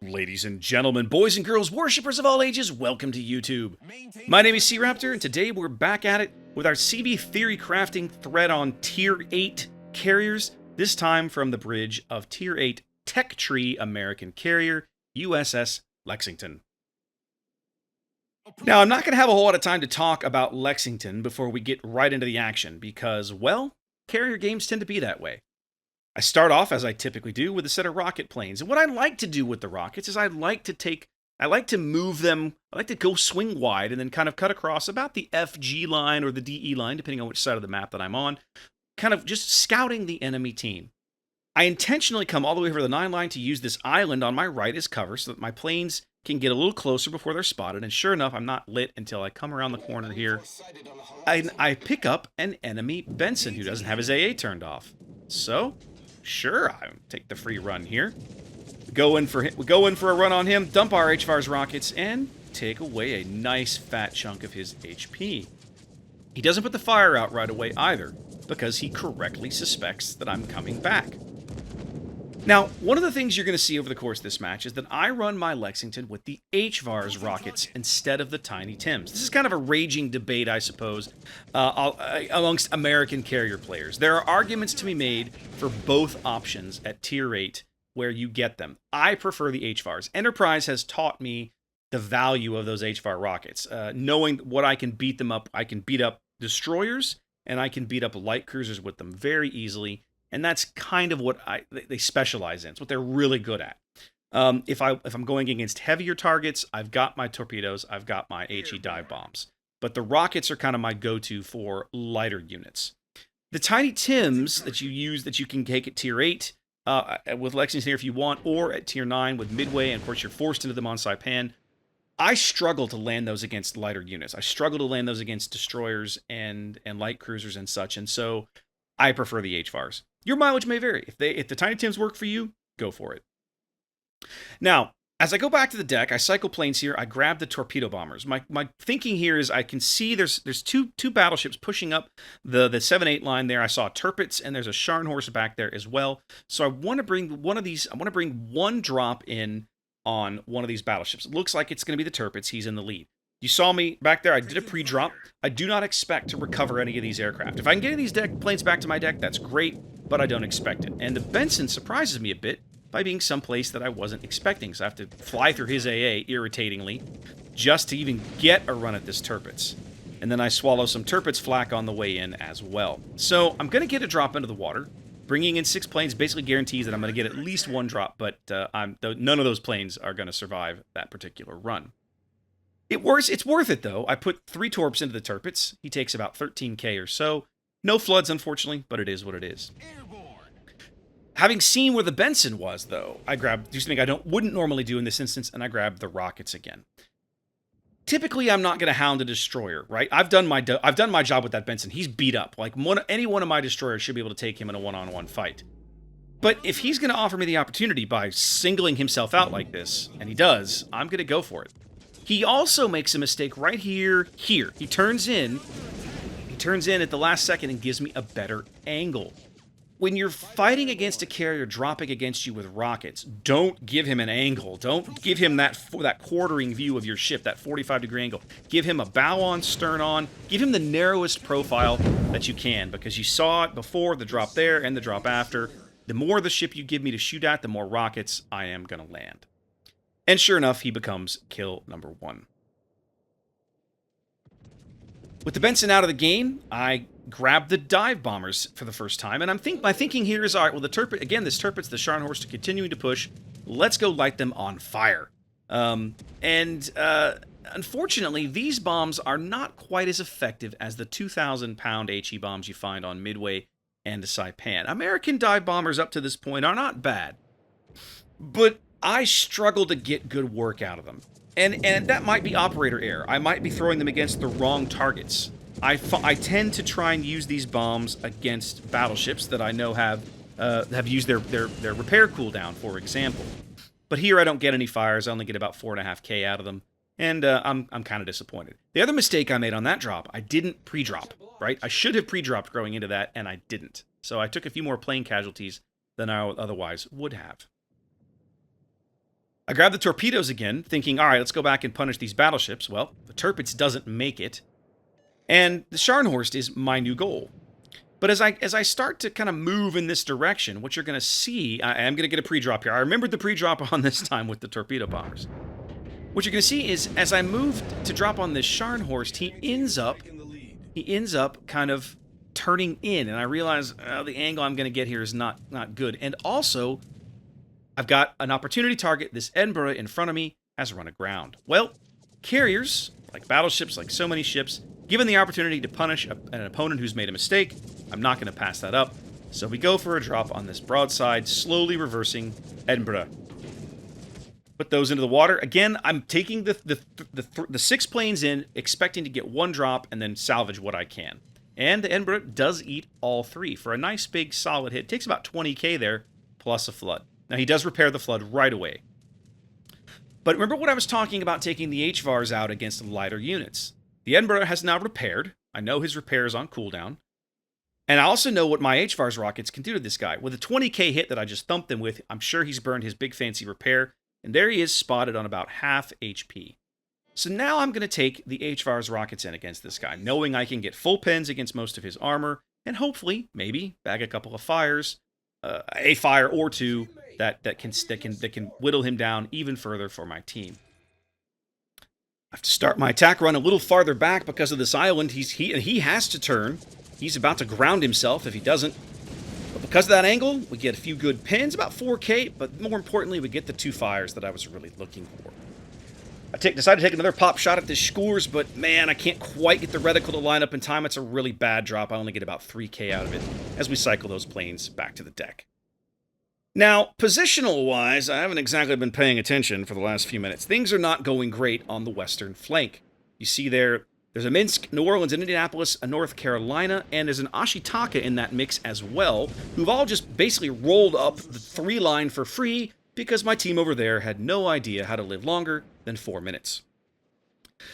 Ladies and gentlemen, boys and girls, worshippers of all ages, welcome to YouTube. My name is SeaRaptor, and today we're back at it with our CB Theorycrafting thread on Tier VIII carriers, this time from the bridge of Tier VIII Tech Tree American carrier, USS Lexington. Now, I'm not going to have a whole lot of time to talk about Lexington before we get right into the action, because, well, carrier games tend to be that way. I start off, as I typically do, with a set of rocket planes. And what I like to do with the rockets is I like to move them, I like to go swing wide and then kind of cut across about the FG line or the DE line, depending on which side of the map that I'm on, kind of just scouting the enemy team. I intentionally come all the way over the 9 line to use this island on my right as cover so that my planes can get a little closer before they're spotted. And sure enough, I'm not lit until I come around the corner here. I pick up an enemy Benson who doesn't have his AA turned off. So, sure, I take the free run here. We go in for a run on him, dump our HVARs rockets, and take away a nice fat chunk of his HP. He doesn't put the fire out right away either, because he correctly suspects that I'm coming back. Now, one of the things you're going to see over the course of this match is that I run my Lexington with the HVARs rockets instead of the Tiny Tims. This is kind of a raging debate, I suppose, amongst American carrier players. There are arguments to be made for both options at Tier VIII where you get them. I prefer the HVARs. Enterprise has taught me the value of those HVAR rockets. Knowing what I can beat them up, I can beat up destroyers, and I can beat up light cruisers with them very easily. And that's kind of what they specialize in. It's what they're really good at. If I'm going against heavier targets, I've got my torpedoes, I've got my HE dive bombs. But the rockets are kind of my go-to for lighter units. The Tiny Tims that you use, that you can take at Tier VIII with Lexington here if you want, or at Tier IX with Midway, and of course you're forced into them on Saipan. I struggle to land those against lighter units. I struggle to land those against destroyers and light cruisers and such, and so I prefer the HVARs. Your mileage may vary. If the Tiny Tims work for you, go for it. Now, as I go back to the deck, I cycle planes here. I grab the torpedo bombers. My thinking here is I can see there's two battleships pushing up the 7-8 line there. I saw Tirpitz, and there's a Scharnhorst back there as well. So I want to bring one of these. I want to bring one drop in on one of these battleships. It looks like it's going to be the Tirpitz. He's in the lead. You saw me back there. I did a pre-drop. I do not expect to recover any of these aircraft. If I can get these planes back to my deck, that's great, but I don't expect it. And the Benson surprises me a bit by being someplace that I wasn't expecting. So I have to fly through his AA, irritatingly, just to even get a run at this Tirpitz. And then I swallow some Tirpitz flak on the way in as well. So I'm going to get a drop into the water. Bringing in 6 planes basically guarantees that I'm going to get at least one drop, but none of those planes are going to survive that particular run. It's worth it, though. I put 3 torps into the Tirpitz. He takes about 13k or so. No floods, unfortunately, but it is what it is. Having seen where the Benson was, though, I do something I wouldn't normally do in this instance, and I grabbed the rockets again. Typically, I'm not going to hound a destroyer, right? I've done my job with that Benson. He's beat up. Like any one of my destroyers should be able to take him in a one-on-one fight. But if he's going to offer me the opportunity by singling himself out like this, and he does, I'm going to go for it. He also makes a mistake right here. He turns in at the last second and gives me a better angle. When you're fighting against a carrier dropping against you with rockets, don't give him an angle. Don't give him that quartering view of your ship, that 45-degree angle. Give him a bow on, stern on. Give him the narrowest profile that you can, because you saw it before, the drop there and the drop after. The more the ship you give me to shoot at, the more rockets I am going to land. And sure enough, he becomes kill number 1. With the Benson out of the game, I grab the dive bombers for the first time, and my thinking here is, all right, well, this Tirpitz, the Scharnhorst are continuing to push. Let's go light them on fire. Unfortunately, these bombs are not quite as effective as the 2,000-pound HE bombs you find on Midway and Saipan. American dive bombers up to this point are not bad, but I struggle to get good work out of them. And that might be operator error. I might be throwing them against the wrong targets. I tend to try and use these bombs against battleships that I know have used their repair cooldown, for example. But here I don't get any fires. I only get about 4.5k out of them, and I'm kind of disappointed. The other mistake I made on that drop, I didn't pre-drop, right? I should have pre-dropped going into that, and I didn't. So I took a few more plane casualties than I otherwise would have. I grab the torpedoes again, thinking, all right, let's go back and punish these battleships. Well, the Tirpitz doesn't make it. And the Scharnhorst is my new goal. But as I start to kind of move in this direction, what you're going to see, I am going to get a pre-drop here. I remembered the pre-drop on this time with the torpedo bombers. What you're going to see is, as I move to drop on this Scharnhorst, he ends up kind of turning in, and I realize the angle I'm going to get here is not good. And also, I've got an opportunity target. This Edinburgh in front of me has run aground. Well, carriers, like battleships, like so many ships, given the opportunity to punish an opponent who's made a mistake, I'm not going to pass that up. So we go for a drop on this broadside, slowly reversing Edinburgh. Put those into the water. Again, I'm taking the 6 planes in, expecting to get 1 drop and then salvage what I can. And the Edinburgh does eat all 3 for a nice big solid hit. It takes about 20k there, plus a flood. Now, he does repair the flood right away. But remember what I was talking about taking the HVARs out against lighter units. The Edinburgh has now repaired. I know his repair is on cooldown. And I also know what my HVARs rockets can do to this guy. With a 20k hit that I just thumped him with, I'm sure he's burned his big fancy repair. And there he is, spotted on about half HP. So now I'm going to take the HVARs rockets in against this guy, knowing I can get full pens against most of his armor, and hopefully, maybe, bag a couple of fires, a fire or 2 that can whittle him down even further for my team. I have to start my attack run a little farther back because of this island. He has to turn. He's about to ground himself if he doesn't. But because of that angle, we get a few good pins, about 4k, but more importantly, we get the 2 fires that I was really looking for. I decided to take another pop shot at the Scores, but man, I can't quite get the reticle to line up in time. It's a really bad drop. I only get about 3k out of it as we cycle those planes back to the deck. Now, positional-wise, I haven't exactly been paying attention for the last few minutes. Things are not going great on the western flank. You see there's a Minsk, New Orleans, and Indianapolis, a North Carolina, and there's an Ashitaka in that mix as well, who've all just basically rolled up the 3 line for free because my team over there had no idea how to live longer than 4 minutes.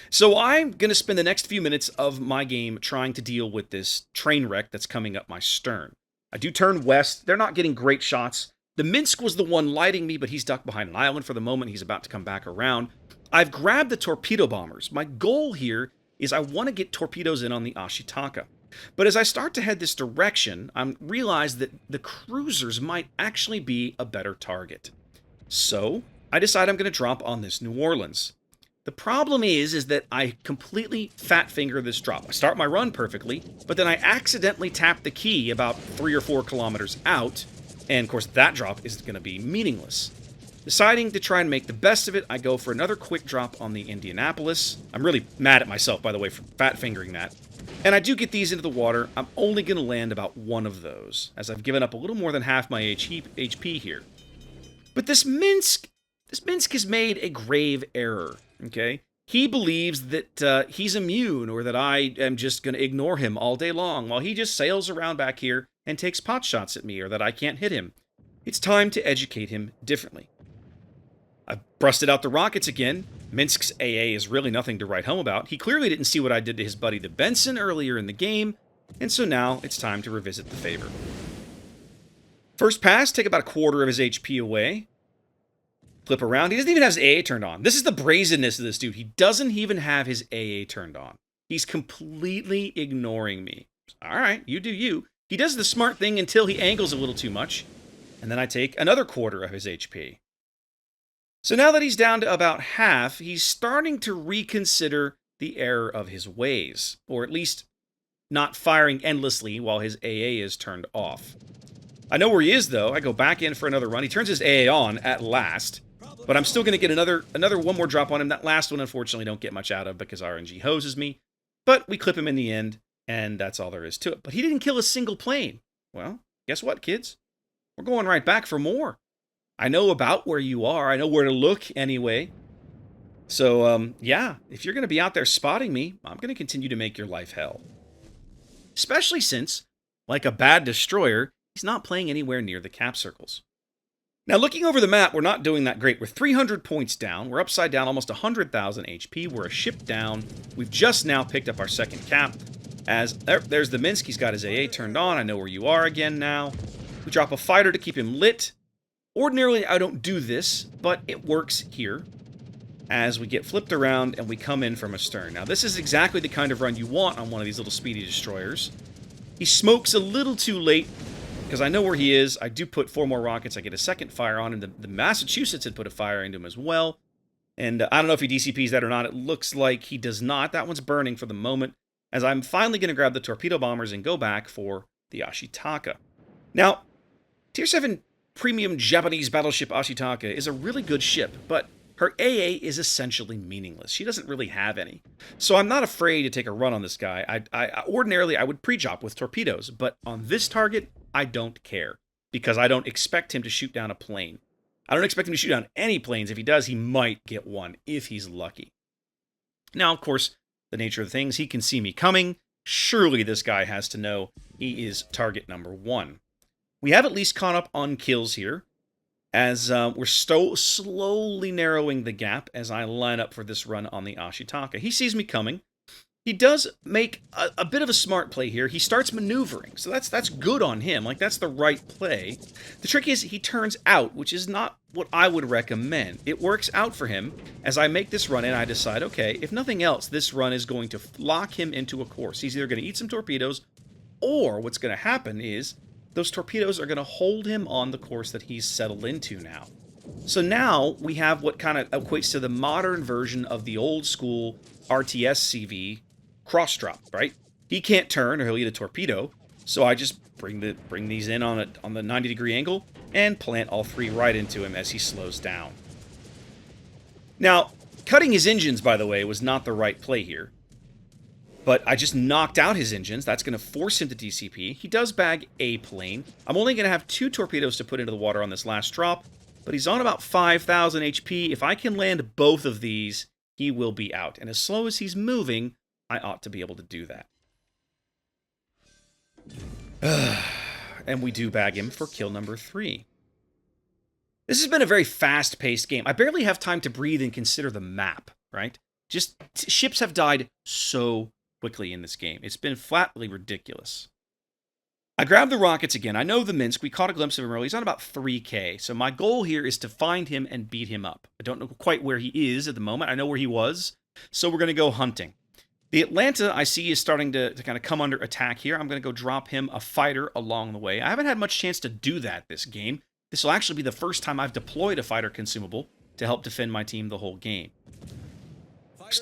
So I'm going to spend the next few minutes of my game trying to deal with this train wreck that's coming up my stern. I do turn west. They're not getting great shots. The Minsk was the one lighting me, but he's ducked behind an island for the moment. He's about to come back around. I've grabbed the torpedo bombers. My goal here is I want to get torpedoes in on the Ashitaka. But as I start to head this direction, I realize that the cruisers might actually be a better target. So I decide I'm going to drop on this New Orleans. The problem is that I completely fat finger this drop. I start my run perfectly, but then I accidentally tap the key about 3 or 4 kilometers out, and of course that drop is going to be meaningless. Deciding to try and make the best of it, I go for another quick drop on the Indianapolis. I'm really mad at myself, by the way, for fat fingering that. And I do get these into the water. I'm only going to land about 1 of those, as I've given up a little more than half my HP here. But this Minsk has made a grave error, okay? He believes that he's immune, or that I am just going to ignore him all day long, while he just sails around back here and takes pot shots at me, or that I can't hit him. It's time to educate him differently. I've busted out the rockets again. Minsk's AA is really nothing to write home about. He clearly didn't see what I did to his buddy the Benson earlier in the game, and so now it's time to revisit the favor. First pass, take about 1/4 of his HP away. Flip around. He doesn't even have his AA turned on. This is the brazenness of this dude. He doesn't even have his AA turned on. He's completely ignoring me. All right, you do you. He does the smart thing until he angles a little too much, and then I take another 1/4 of his HP. So now that he's down to about half, he's starting to reconsider the error of his ways, or at least not firing endlessly while his AA is turned off. I know where he is, though. I go back in for another run. He turns his AA on at last, but I'm still going to get another 1 more drop on him. That last one, unfortunately, don't get much out of because RNG hoses me, but we clip him in the end, and that's all there is to it. But he didn't kill a single plane. Well, guess what, kids? We're going right back for more. I know about where you are. I know where to look anyway. So, yeah, if you're going to be out there spotting me, I'm going to continue to make your life hell. Especially since, like a bad destroyer, he's not playing anywhere near the cap circles. Now, looking over the map, we're not doing that great. We're 300 points down. We're upside down almost 100,000 HP. We're a ship down. We've just now picked up our second cap. As there's the Minsk. He's got his AA turned on. I know where you are again now. We drop a fighter to keep him lit. Ordinarily, I don't do this, but it works here as we get flipped around and we come in from astern. Now, this is exactly the kind of run you want on one of these little speedy destroyers. He smokes a little too late, because I know where he is. I do put 4 more rockets. I get a second fire on him. The Massachusetts had put a fire into him as well. And I don't know if he DCPs that or not. It looks like he does not. That one's burning for the moment, as I'm finally going to grab the torpedo bombers and go back for the Ashitaka. Now, Tier 7 Premium Japanese Battleship Ashitaka is a really good ship, but her AA is essentially meaningless. She doesn't really have any. So I'm not afraid to take a run on this guy. Ordinarily, I would pre-drop with torpedoes, but on this target, I don't care, because I don't expect him to shoot down a plane. I don't expect him to shoot down any planes. If he does, he might get one, if he's lucky. Now, of course, the nature of things, he can see me coming. Surely this guy has to know he is target number 1. We have at least caught up on kills here, as we're slowly narrowing the gap as I line up for this run on the Ashitaka. He sees me coming. He does make a bit of a smart play here. He starts maneuvering, so that's good on him. Like, that's the right play. The trick is he turns out, which is not what I would recommend. It works out for him as I make this run and I decide, okay, if nothing else, this run is going to lock him into a course. He's either going to eat some torpedoes, or what's going to happen is those torpedoes are going to hold him on the course that he's settled into now. So now we have what kind of equates to the modern version of the old school RTS CV cross drop, right? He can't turn or he'll eat a torpedo, so I just bring these in on the 90-degree angle and plant all 3 right into him as he slows down. Now, cutting his engines, by the way, was not the right play here. But I just knocked out his engines. That's going to force him to DCP. He does bag a plane. I'm only going to have 2 torpedoes to put into the water on this last drop, but he's on about 5,000 HP. If I can land both of these, he will be out. And as slow as he's moving, I ought to be able to do that. And we do bag him for kill number 3. This has been a very fast-paced game. I barely have time to breathe and consider the map, right? Just ships have died so quickly in this game. It's been flatly ridiculous. I grabbed the rockets again. I know the Minsk. We caught a glimpse of him early. He's on about 3K. So my goal here is to find him and beat him up. I don't know quite where he is at the moment. I know where he was. So we're going to go hunting. The Atlanta, I see, is starting to kind of come under attack here. I'm going to go drop him a fighter along the way. I haven't had much chance to do that this game. This will actually be the first time I've deployed a fighter consumable to help defend my team the whole game.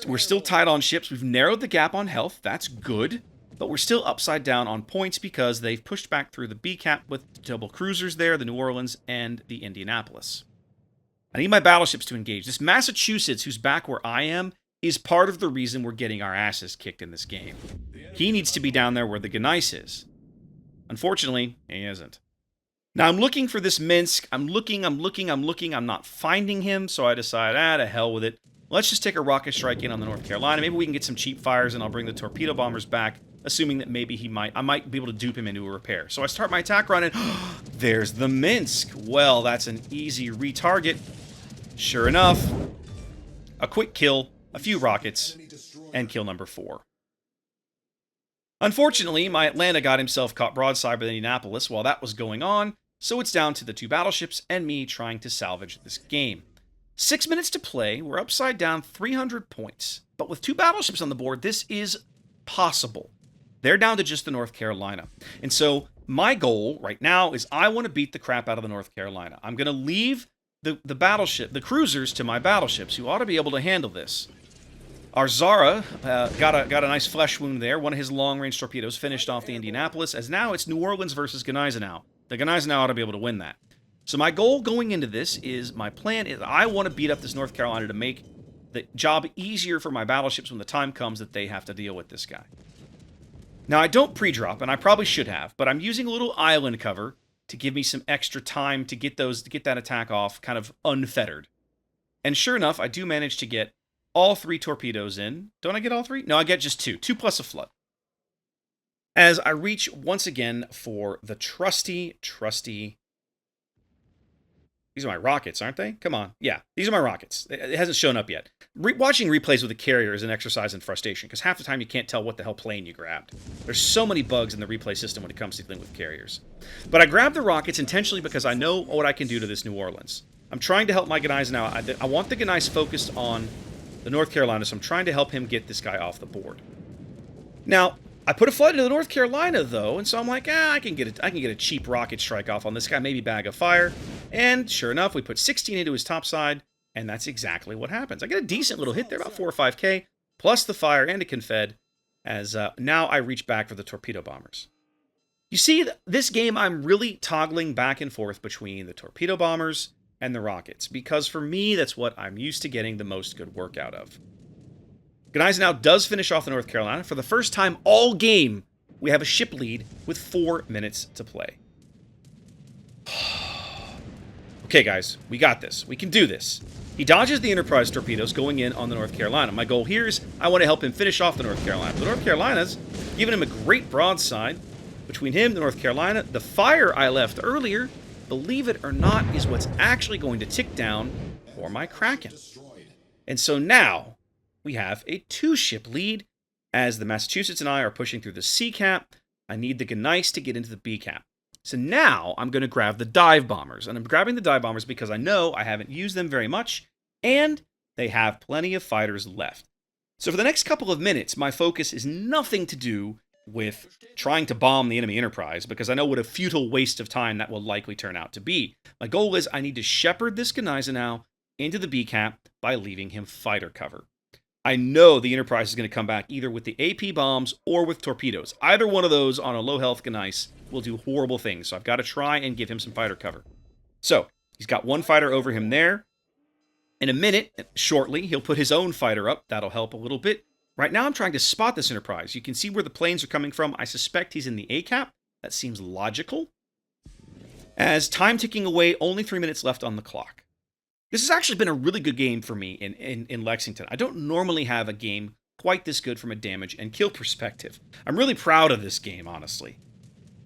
We're still tied on ships. We've narrowed the gap on health. That's good. But we're still upside down on points because they've pushed back through the B-cap with double cruisers there, the New Orleans and the Indianapolis. I need my battleships to engage. This Massachusetts, who's back where I am, is part of the reason we're getting our asses kicked in this game. He needs to be down there where the Gneiss is. Unfortunately, he isn't. Now, I'm looking for this Minsk. I'm looking. I'm not finding him, so I decide, to hell with it. Let's just take a rocket strike in on the North Carolina. Maybe we can get some cheap fires, and I'll bring the torpedo bombers back, assuming that maybe I might be able to dupe him into a repair. So I start my attack run, and there's the Minsk. Well, that's an easy retarget. Sure enough, a quick kill, a few rockets, and kill number 4. Unfortunately, my Atlanta got himself caught broadside by the Indianapolis while that was going on, so it's down to the 2 battleships and me trying to salvage this game. 6 minutes to play, we're upside down 300 points. But with 2 battleships on the board, this is possible. They're down to just the North Carolina. And so my goal right now is I want to beat the crap out of the North Carolina. I'm going to leave the cruisers to my battleships, who ought to be able to handle this. Our Zara got a nice flesh wound there. One of his long-range torpedoes finished off the Indianapolis, as now it's New Orleans versus Gneisenau. The Gneisenau ought to be able to win that. So my goal going into this is, my plan is I want to beat up this North Carolina to make the job easier for my battleships when the time comes that they have to deal with this guy. Now, I don't pre-drop, and I probably should have, but I'm using a little island cover to give me some extra time to get that attack off kind of unfettered. And sure enough, I do manage to get all 3 torpedoes in. Don't I get all 3? No, I get just 2. 2 plus a flood. As I reach once again for the trusty These are my rockets, aren't they? Come on. Yeah, these are my rockets. It hasn't shown up yet. Watching replays with a carrier is an exercise in frustration, because half the time you can't tell what the hell plane you grabbed. There's so many bugs in the replay system when it comes to dealing with carriers. But I grabbed the rockets intentionally because I know what I can do to this New Orleans. I'm trying to help my Gneiss now. I want the Gneiss focused on the North Carolina, so I'm trying to help him get this guy off the board. Now, I put a flood into the North Carolina, though, and so I'm like, I can get a cheap rocket strike off on this guy, maybe bag of fire. And sure enough, we put 16 into his top side, and that's exactly what happens. I get a decent little hit there, about 4 or 5K, plus the fire and a confed, as now I reach back for the torpedo bombers. You see, this game, I'm really toggling back and forth between the torpedo bombers and the rockets, because for me, that's what I'm used to getting the most good work out of. Gneiss now does finish off the North Carolina. For the first time all game, we have a ship lead with 4 minutes to play. Okay, guys, we got this. We can do this. He dodges the Enterprise torpedoes going in on the North Carolina. My goal here is I want to help him finish off the North Carolina. The North Carolina's giving him a great broadside. Between him, the North Carolina, the fire I left earlier, believe it or not, is what's actually going to tick down for my Kraken. And so now we have a 2-ship lead as the Massachusetts and I are pushing through the C cap. I need the Gneiss to get into the B cap. So now I'm going to grab the dive bombers. And I'm grabbing the dive bombers because I know I haven't used them very much, and they have plenty of fighters left. So for the next couple of minutes, my focus is nothing to do with trying to bomb the enemy Enterprise, because I know what a futile waste of time that will likely turn out to be. My goal is I need to shepherd this Gneiss now into the B cap by leaving him fighter cover. I know the Enterprise is going to come back either with the AP bombs or with torpedoes. Either one of those on a low-health Gneiss will do horrible things, so I've got to try and give him some fighter cover. So, he's got one fighter over him there. In a minute, shortly, he'll put his own fighter up. That'll help a little bit. Right now, I'm trying to spot this Enterprise. You can see where the planes are coming from. I suspect he's in the A cap. That seems logical. As time ticking away, only 3 minutes left on the clock. This has actually been a really good game for me in Lexington. I don't normally have a game quite this good from a damage and kill perspective. I'm really proud of this game, honestly.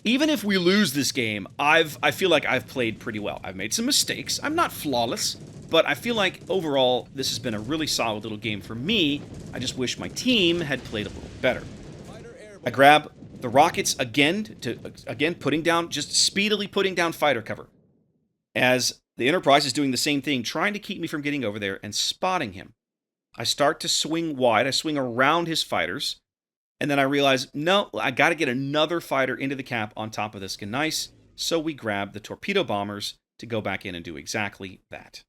Even if we lose this game, I feel like I've played pretty well. I've made some mistakes. I'm not flawless, but I feel like overall this has been a really solid little game for me. I just wish my team had played a little better. I grab the rockets again, just speedily putting down fighter cover. As the Enterprise is doing the same thing, trying to keep me from getting over there and spotting him. I start to swing wide. I swing around his fighters. And then I realize, no, I got to get another fighter into the cap on top of this Gneiss. So we grab the torpedo bombers to go back in and do exactly that.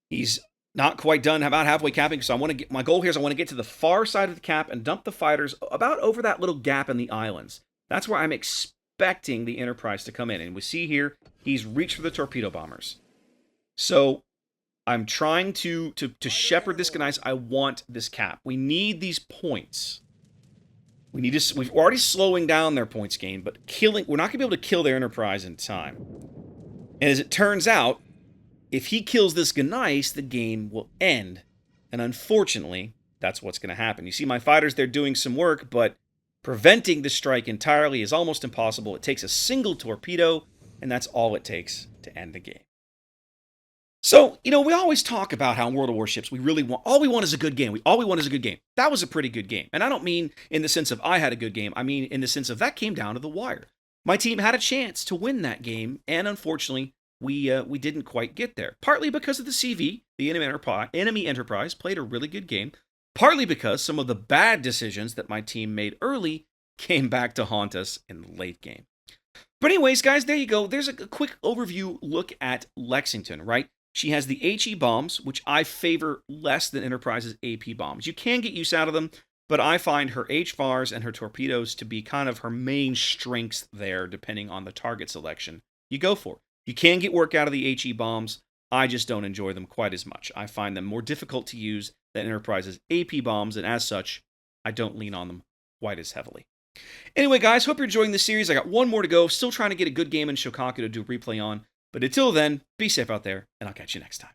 He's not quite done, about halfway capping. So my goal here is I want to get to the far side of the cap and dump the fighters about over that little gap in the islands. That's where I'm expecting the Enterprise to come in. And we see here, he's reached for the torpedo bombers. So I'm trying to shepherd this Gneiss. I want this cap. We need these points. We're already slowing down their points gain, but we're not going to be able to kill their Enterprise in time. And as it turns out, if he kills this Gneiss, the game will end. And unfortunately, that's what's going to happen. You see my fighters, they're doing some work, but preventing the strike entirely is almost impossible. It takes a single torpedo, and that's all it takes to end the game. So, we always talk about how in World of Warships, all we want is a good game. All we want is a good game. That was a pretty good game. And I don't mean in the sense of I had a good game. I mean in the sense of that came down to the wire. My team had a chance to win that game, and unfortunately, we didn't quite get there. Partly because of the CV, the enemy Enterprise played a really good game. Partly because some of the bad decisions that my team made early came back to haunt us in the late game. But anyways, guys, there you go. There's a quick overview look at Lexington, right? She has the HE bombs, which I favor less than Enterprise's AP bombs. You can get use out of them, but I find her HVARs and her torpedoes to be kind of her main strengths there, depending on the target selection you go for. You can get work out of the HE bombs. I just don't enjoy them quite as much. I find them more difficult to use than Enterprise's AP bombs, and as such, I don't lean on them quite as heavily. Anyway, guys, hope you're enjoying this series. I got one more to go. Still trying to get a good game in Shokaku to do a replay on. But until then, be safe out there, and I'll catch you next time.